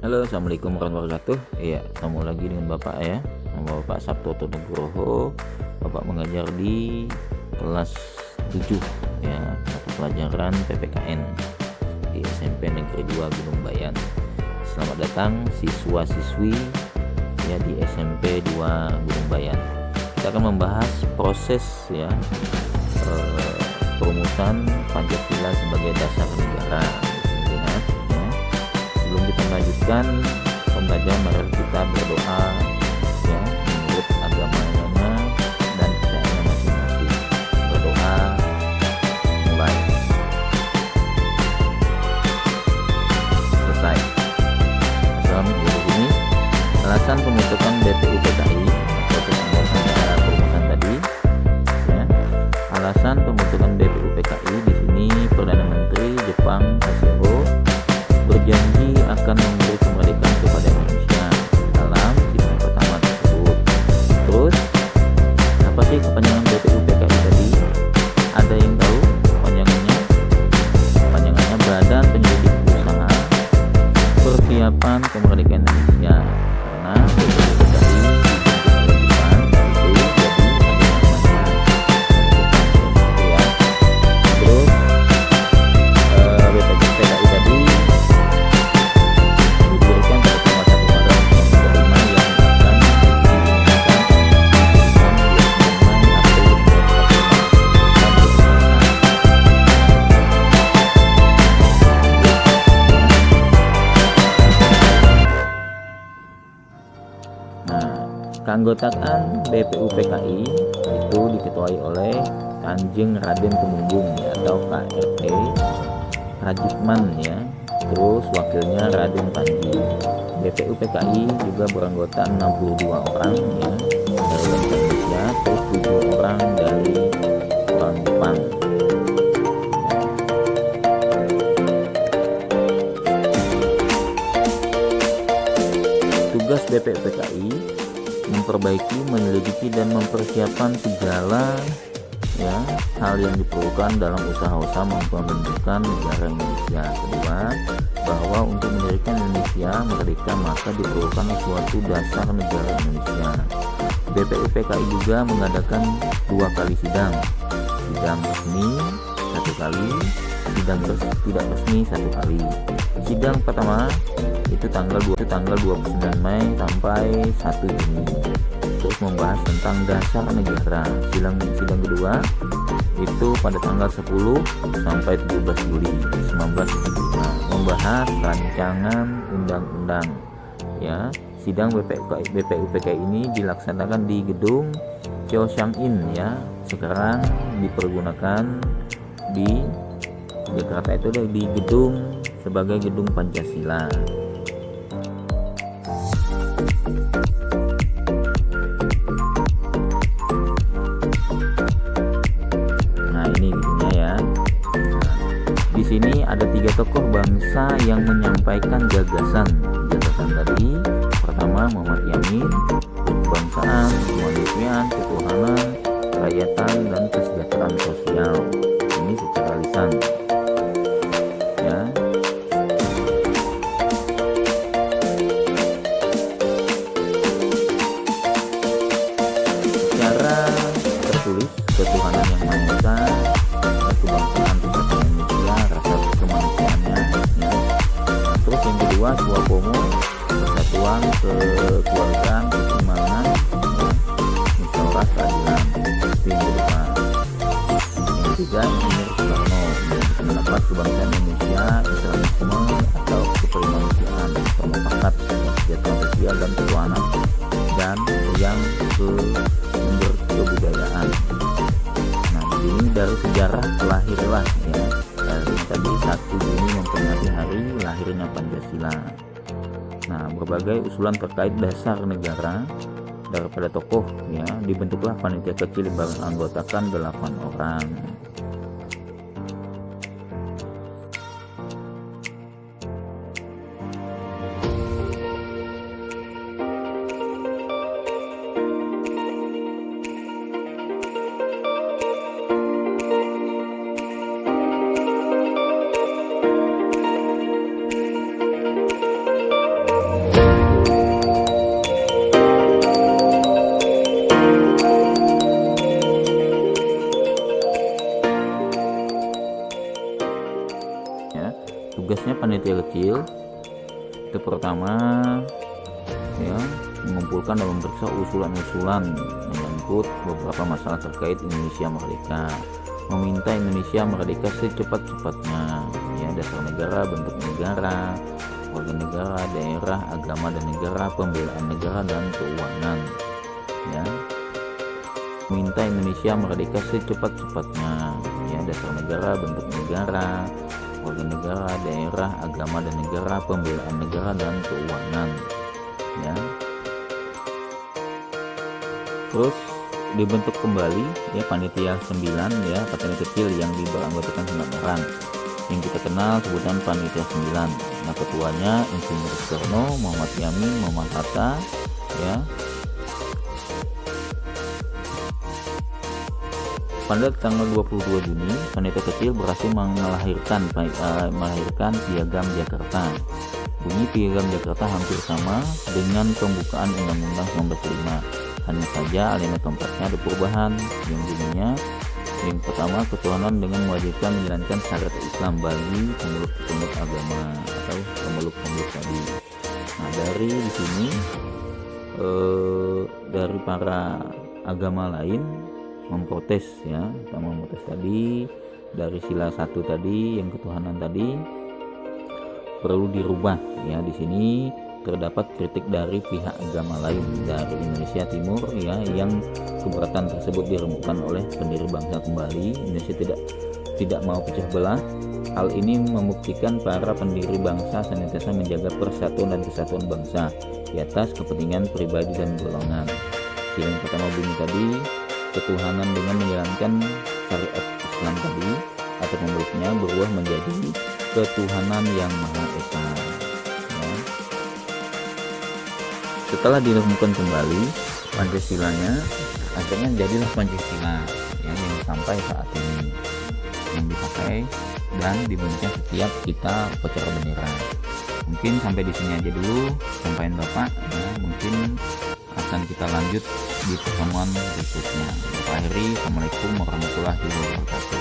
Halo, assalamualaikum warahmatullahi wabarakatuh. Iya, ketemu lagi dengan Bapak ya. Nama Bapak Sabtoto Nugroho. Bapak mengajar di kelas 7 ya, mata pelajaran PPKN di SMP Negeri 2 Gunung Bayan. Selamat datang siswa-siswi ya di SMP 2 Gunung Bayan. Kita akan membahas proses ya perumusan Pancasila sebagai dasar negara. Lihat ya. Sebelum kita melanjutkan pembelajaran, mari kita berdoa ya menurut agamanya dan kepercayaannya masing-masing. Berdoa mulai. Selesai. Assalamualaikum. Alasan pembentukan BPUPKI proses anggaran negara perumusan tadi ya. Alasan pembentukan BPUPKI di sini Perdana Menteri Jepang Kishiro berjanji akan memberi kemerdekaan kepada Indonesia dalam sidang pertama tersebut. Terus apa sih kepanjangan BPUPKI tadi? Ada yang tahu kepanjangannya? Kepanjangannya Badan Penyelidik Usaha Persiapan Kemerdekaan Indonesia. Karena BPUPKI keanggotaan BPUPKI itu diketuai oleh Kanjeng Raden Tumenggung ya, atau KRT Rajitman ya. Terus wakilnya Raden Panji. BPUPKI juga beranggota 62 orang ya dari Indonesia, terus 7 orang dari orang Jepang. Tugas BPUPKI memperbaiki, menyelidiki dan mempersiapkan segala ya hal yang diperlukan dalam usaha-usaha pembentukan negara Indonesia. Kedua, bahwa untuk mendirikan Indonesia merdeka maka diperlukan suatu dasar negara Indonesia. BPUPKI juga mengadakan 2 kali sidang resmi 1 kali, sidang tidak resmi 1 kali. Sidang pertama itu tanggal 29 Mei sampai 1 Juni. Terus membahas tentang dasar negara. Sidang kedua itu pada tanggal 10 sampai 17 Juli 1975, membahas rancangan undang-undang ya. Sidang BPUPKI ini dilaksanakan di gedung Chosyang-in ya. Sekarang dipergunakan di Jakarta itu di gedung sebagai gedung Pancasila. Nah, ini gedungnya ya. Di sini ada 3 tokoh bangsa yang menyampaikan gagasan tadi. Pertama Muhammad Yamin, kebangsaan, kemanusiaan, ketuhanan, kerakyatan dan kesejahteraan sosial. Ini secara lisan. Ya. Secara tertulis ketuhanan yang Maha Esa, kebangsaan Republik Indonesia, rasa kemanusiaannya ya. Terus yang kedua Swapomo, persatuan, kekeluargaan, keseimbangan ya. Musyawarah keadilan. Yang kedua. Yang ketiga Insinyur Soekarno, pendapat kebangsaan Indonesia, Islamisme atau kemanusiaan, permufakat, kesejahteraan sosial dan ketuhanan, dan yang ke sumber kebudayaan. Nah, ini dari sejarah lahirlah ya. Dari tadi 1 Juni memperingati hari lahirnya Pancasila. Nah, berbagai usulan terkait dasar negara daripada tokoh ya, dibentuklah panitia kecil yang beranggotakan 8 orang. Tugasnya panitia kecil itu pertama ya, mengumpulkan dan memeriksa usulan-usulan menyangkut beberapa masalah terkait Indonesia Merdeka, meminta Indonesia merdeka secepat-cepatnya ya, dasar negara, bentuk negara, warga negara, daerah, agama dan negara, pembelaan negara dan keuangan ya, minta Indonesia merdeka secepat-cepatnya ya, dasar negara, bentuk negara, warga negara, daerah, agama dan negara, pembelaan negara dan keuangan ya. Terus dibentuk kembali ya panitia 9 ya, panitia kecil yang beranggotakan 9 orang yang kita kenal sebutan panitia 9. Nah, ketuanya Insinyur Soekarno, Muhammad Yamin, Muhammad Hatta ya. Pada tanggal 22 Juni, panitia kecil berhasil melahirkan Piagam Jakarta. Bunyi Piagam Jakarta hampir sama dengan pembukaan Undang-Undang 1945. Hanya saja alinea keempatnya ada perubahan, yang bunyinya yang pertama, ketuhanan dengan mewajibkan menjalankan syariat Islam bagi pemeluk-pemeluk agama atau pemeluk-pemeluk tadi. Nah, dari di sini dari para agama lain memprotes ya, kita memprotes tadi dari sila 1 tadi yang ketuhanan tadi perlu dirubah ya. Di sini terdapat kritik dari pihak agama lain dari Indonesia Timur ya, yang keberatan tersebut diremukkan oleh pendiri bangsa kembali. Indonesia tidak mau pecah belah. Hal ini membuktikan para pendiri bangsa senantiasa menjaga persatuan dan kesatuan bangsa di atas kepentingan pribadi dan golongan. Sila yang pertama bunyi tadi, ketuhanan dengan menjalankan syariat Islam tadi atau pemeluknya berubah menjadi ketuhanan yang Maha Esa ya. Setelah diremukkan kembali Pancasilanya, akhirnya jadilah Pancasila ya, yang sampai saat ini yang dipakai dan dibunyikan setiap kita upacara bendera. Mungkin sampai di sini aja dulu sampaian Bapak ya, mungkin akan kita lanjut di pertemuan berikutnya. Akhiri, Assalamualaikum warahmatullahi wabarakatuh.